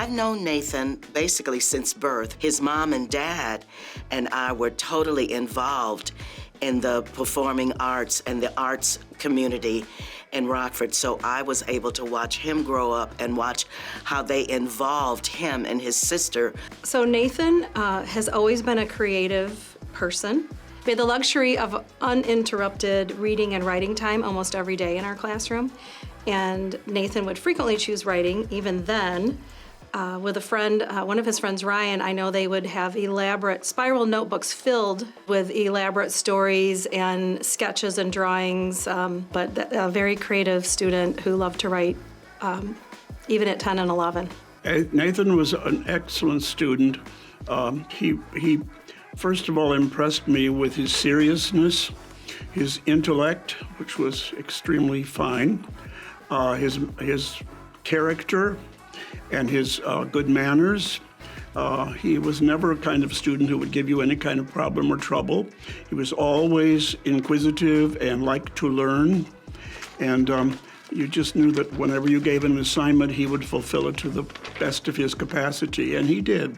I've known Nathan basically since birth. His mom and dad and I were totally involved in the performing arts and the arts community in Rockford, so I was able to watch him grow up and watch how they involved him and his sister. So Nathan has always been a creative person. We had the luxury of uninterrupted reading and writing time almost every day in our classroom, and Nathan would frequently choose writing. Even then, with a friend, one of his friends, Ryan, I know they would have elaborate spiral notebooks filled with elaborate stories and sketches and drawings, but a very creative student who loved to write, even at 10 and 11. Nathan was an excellent student. He first of all impressed me with his seriousness, his intellect, which was extremely fine, his character, and his good manners. He was never a kind of student who would give you any kind of problem or trouble. He was always inquisitive and liked to learn. And you just knew that whenever you gave him an assignment, he would fulfill it to the best of his capacity, and he did.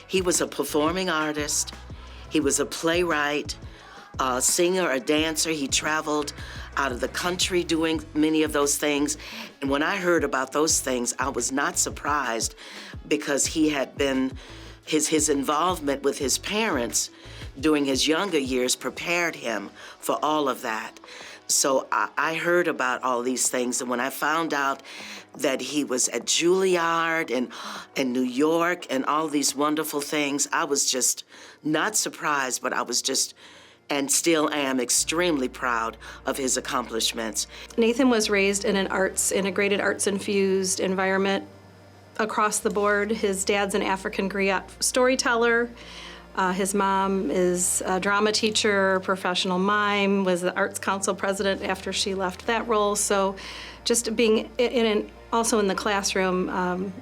He was a performing artist. He was a playwright, a singer, a dancer. He traveled out of the country doing many of those things. And when I heard about those things, I was not surprised because he had been, his involvement with his parents during his younger years prepared him for all of that. So I heard about all these things, and when I found out that he was at Juilliard and in New York and all these wonderful things, I was just not surprised, but I was just, and still am, extremely proud of his accomplishments. Nathan was raised in an integrated arts-infused environment across the board. His dad's an African griot storyteller. His mom is a drama teacher, professional mime, was the Arts Council president after she left that role. So just being also in the classroom,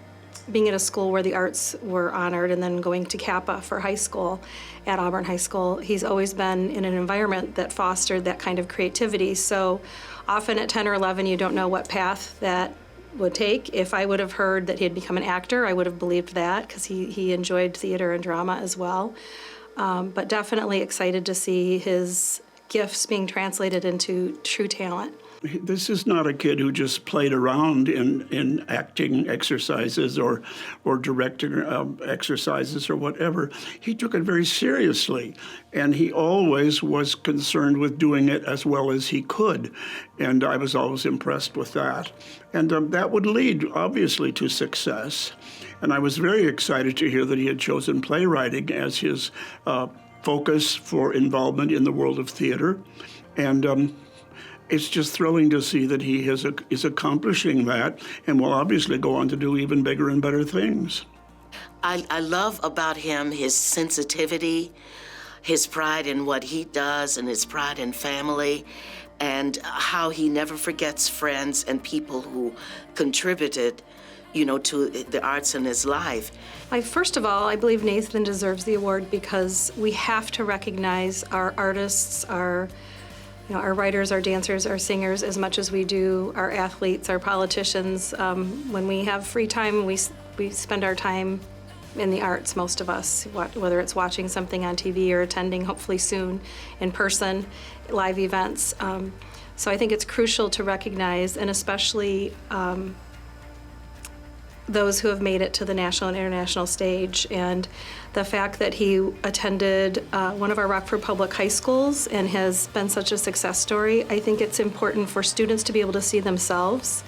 being at a school where the arts were honored, and then going to Kappa for high school at Auburn High School, he's always been in an environment that fostered that kind of creativity. So often at 10 or 11, you don't know what path that would take. If I would have heard that he had become an actor, I would have believed that, because he enjoyed theater and drama as well. But definitely excited to see his gifts being translated into true talent. This is not a kid who just played around in acting exercises or directing exercises or whatever. He took it very seriously, and he always was concerned with doing it as well as he could, and I was always impressed with that. And that would lead, obviously, to success. And I was very excited to hear that he had chosen playwriting as his focus for involvement in the world of theater. And it's just thrilling to see that he is accomplishing that and will obviously go on to do even bigger and better things. I love about him his sensitivity, his pride in what he does, and his pride in family, and how he never forgets friends and people who contributed, to the arts in his life. First of all, I believe Nathan deserves the award because we have to recognize our artists, our writers, our dancers, our singers, as much as we do our athletes, our politicians. When we have free time, we spend our time in the arts, most of us, whether it's watching something on TV or attending, hopefully soon, in person, live events. So I think it's crucial to recognize, and especially those who have made it to the national and international stage. And the fact that he attended one of our Rockford public high schools and has been such a success story, I think it's important for students to be able to see themselves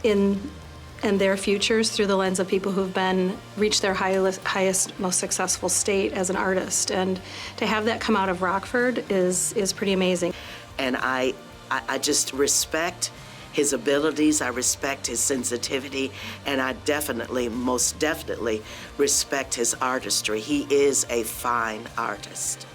in their futures through the lens of people who've reached their highest, most successful state as an artist. And to have that come out of Rockford is pretty amazing. And I just respect his abilities, I respect his sensitivity, and I most definitely respect his artistry. He is a fine artist.